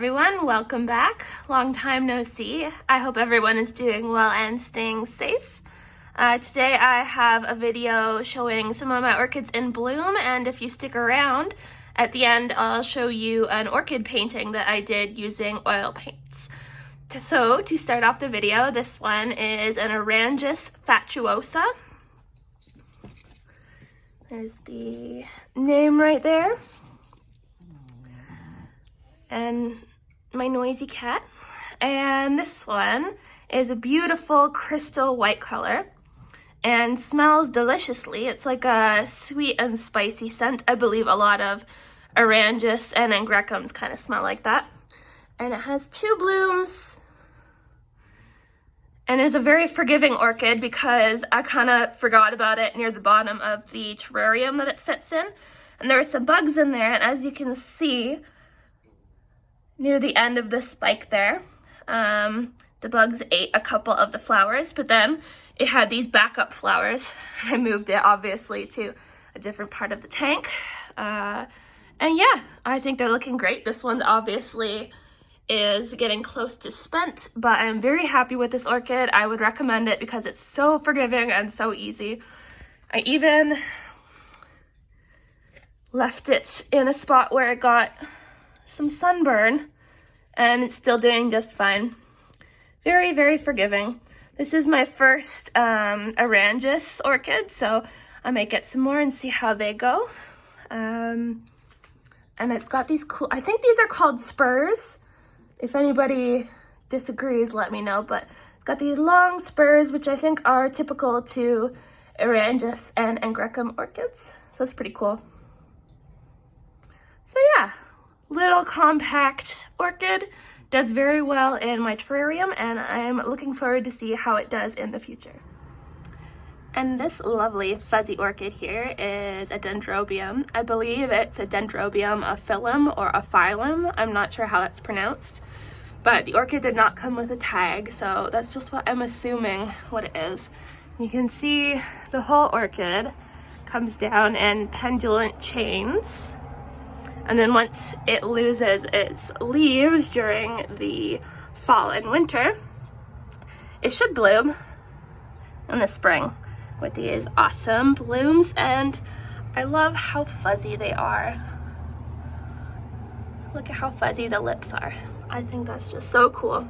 Everyone, welcome back. Long time no see. I hope everyone is doing well and staying safe. Today I have a video showing some of my orchids in bloom, and if you stick around, at the end I'll show you an orchid painting that I did using oil paints. So to start off the video, this one is an Orchid fatuosa. There's the name right there. And my noisy cat. And this one is a beautiful crystal white color and smells deliciously. It's like a sweet and spicy scent. I believe a lot of Orchids and Angrecums kind of smell like that. And it has 2 blooms and is a very forgiving orchid because I kind of forgot about it near the bottom of the terrarium that it sits in. And there were some bugs in there, and as you can see, near the end of the spike there, the bugs ate a couple of the flowers, but then it had these backup flowers. I moved it obviously to a different part of the tank. And yeah, I think they're looking great. This one's obviously is getting close to spent, but I'm very happy with this orchid. I would recommend it because it's so forgiving and so easy. I even left it in a spot where it got some sunburn, and it's still doing just fine. Very, very forgiving. This is my first Orchid orchid, so I might get some more and see how they go. And it's got these cool, I think these are called spurs. If anybody disagrees, let me know, but it's got these long spurs, which I think are typical to Orchid and Angrecum orchids, so it's pretty cool. So yeah, little compact orchid, does very well in my terrarium, and I'm looking forward to see how it does in the future. And this lovely fuzzy orchid here is a Dendrobium. I believe it's a Dendrobium aphyllum or aphyllum. I'm not sure how it's pronounced, but the orchid did not come with a tag, so that's just what I'm assuming what it is. You can see the whole orchid comes down in pendulant chains. And then once it loses its leaves during the fall and winter, it should bloom in the spring with these awesome blooms. And I love how fuzzy they are. Look at how fuzzy the lips are. I think that's just so cool.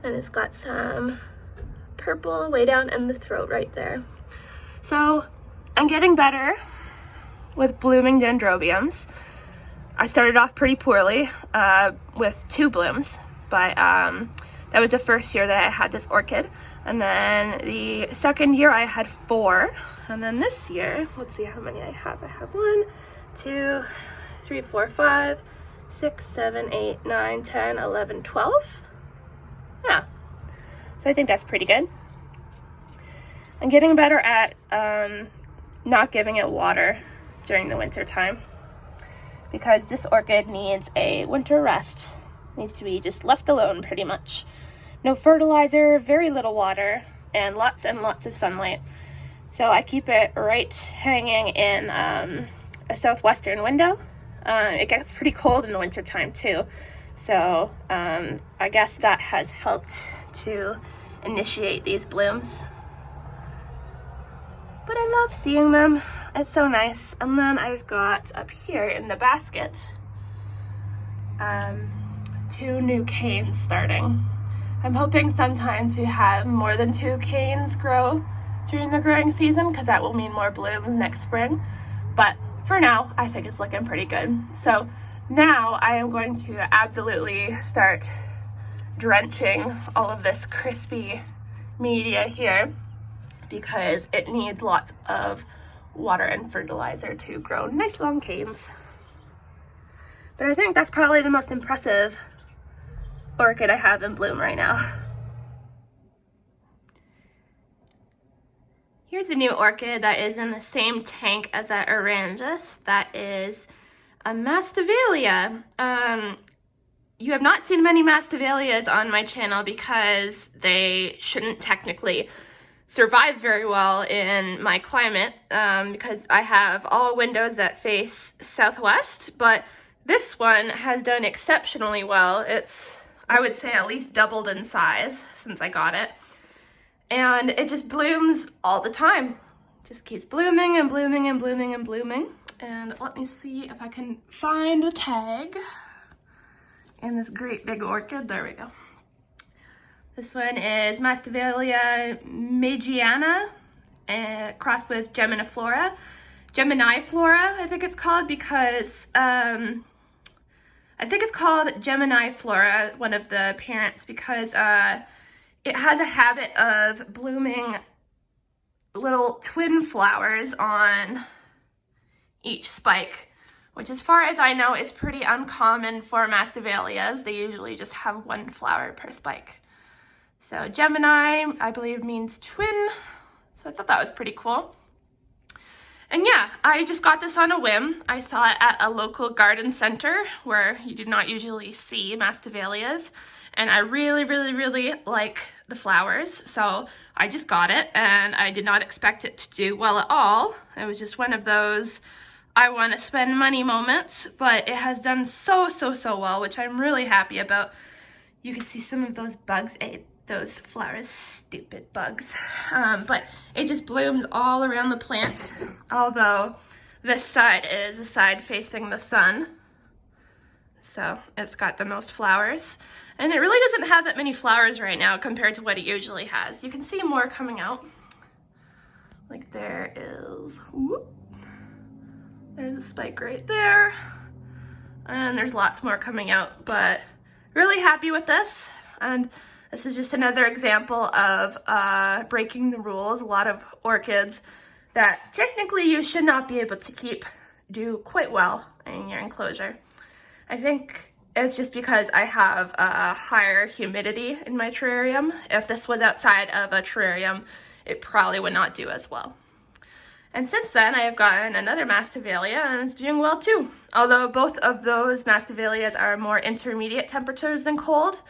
And it's got some purple way down in the throat right there. So I'm getting better with blooming Dendrobiums. I started off pretty poorly with 2 blooms, but that was the first year that I had this orchid. And then the second year I had 4. And then this year, let's see how many I have. I have 1, 2, 3, 4, 5, 6, 7, 8, 9, 10, 11, 12. Yeah, so I think that's pretty good. I'm getting better at not giving it water during the winter time, because this orchid needs a winter rest. It needs to be just left alone pretty much. No fertilizer, very little water, and lots of sunlight. So I keep it right hanging in a southwestern window. It gets pretty cold in the winter time too, so I guess that has helped to initiate these blooms. But I love seeing them. It's so nice. And then I've got up here in the basket 2 new canes starting. I'm hoping sometime to have more than 2 canes grow during the growing season, because that will mean more blooms next spring. But for now, I think it's looking pretty good. So now I am going to absolutely start drenching all of this crispy media here, because it needs lots of water and fertilizer to grow nice long canes. But I think that's probably the most impressive orchid I have in bloom right now. Here's a new orchid that is in the same tank as that Orchid. That is a Mastodia. You have not seen many Mastodias on my channel because they shouldn't technically survive very well in my climate, because I have all windows that face southwest, but this one has done exceptionally well. It's, I would say, at least doubled in size since I got it. And it just blooms all the time. Just keeps blooming and blooming and blooming and blooming. And let me see if I can find a tag in this great big orchid. There we go. This one is Mastodia magiana, crossed with Gemini flora, I think it's called, because I think it's called Gemini flora, one of the parents, because it has a habit of blooming little twin flowers on each spike, which, as far as I know, is pretty uncommon for Mastovalias. They usually just have one flower per spike. So Gemini, I believe, means twin. So I thought that was pretty cool. And yeah, I just got this on a whim. I saw it at a local garden center where you do not usually see Mastovalias. And I really, really, really like the flowers. So I just got it, and I did not expect it to do well at all. It was just one of those I want to spend money moments, but it has done so, so, so well, which I'm really happy about. You can see some of those bugs ate those flowers, stupid bugs. But it just blooms all around the plant, although this side is the side facing the sun. So it's got the most flowers. And it really doesn't have that many flowers right now compared to what it usually has. You can see more coming out. Like there is, whoop, there's a spike right there. And there's lots more coming out, but really happy with this. And this is just another example of breaking the rules. A lot of orchids that technically you should not be able to keep do quite well in your enclosure. I think it's just because I have a higher humidity in my terrarium. If this was outside of a terrarium, it probably would not do as well. And since then, I have gotten another Mastovalia, and it's doing well too. Although both of those Mastovalias are more intermediate temperatures than cold,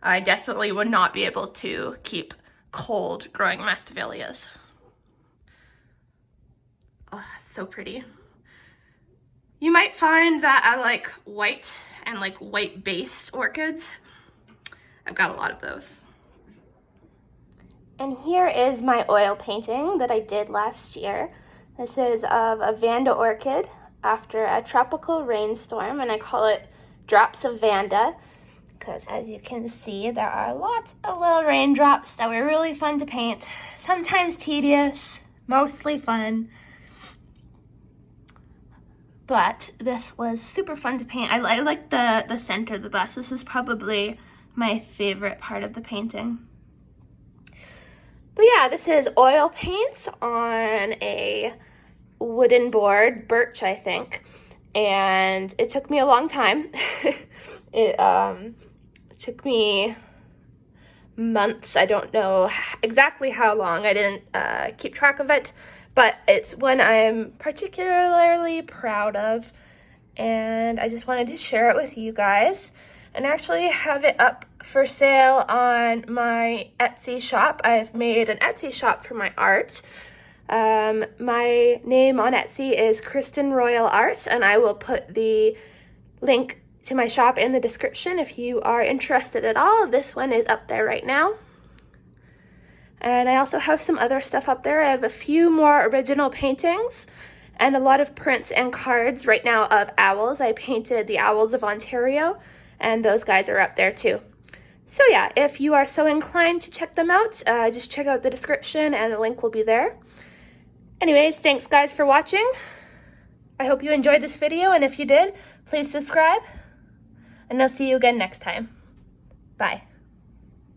I definitely would not be able to keep cold growing Mastovalias. Oh, so pretty. You might find that I like white and like white-based orchids. I've got a lot of those. And here is my oil painting that I did last year. This is of a Vanda orchid after a tropical rainstorm, and I call it Drops of Vanda, because as you can see, there are lots of little raindrops that were really fun to paint. Sometimes tedious, mostly fun. But this was super fun to paint. I like the center the best. This is probably my favorite part of the painting. But yeah, this is oil paints on a wooden board, birch I think, and it took me a long time. It took me months. I don't know exactly how long. I didn't keep track of it, but it's one I'm particularly proud of, and I just wanted to share it with you guys. And actually have it up for sale on my Etsy shop. I've made an Etsy shop for my art. My name on Etsy is Kristen Royal Art, and I will put the link to my shop in the description if you are interested at all. This one is up there right now. And I also have some other stuff up there. I have a few more original paintings and a lot of prints and cards right now of owls. I painted the owls of Ontario, and those guys are up there too. So yeah, if you are so inclined to check them out, just check out the description and the link will be there. Anyways, thanks guys for watching. I hope you enjoyed this video, and if you did, please subscribe, and I'll see you again next time. Bye.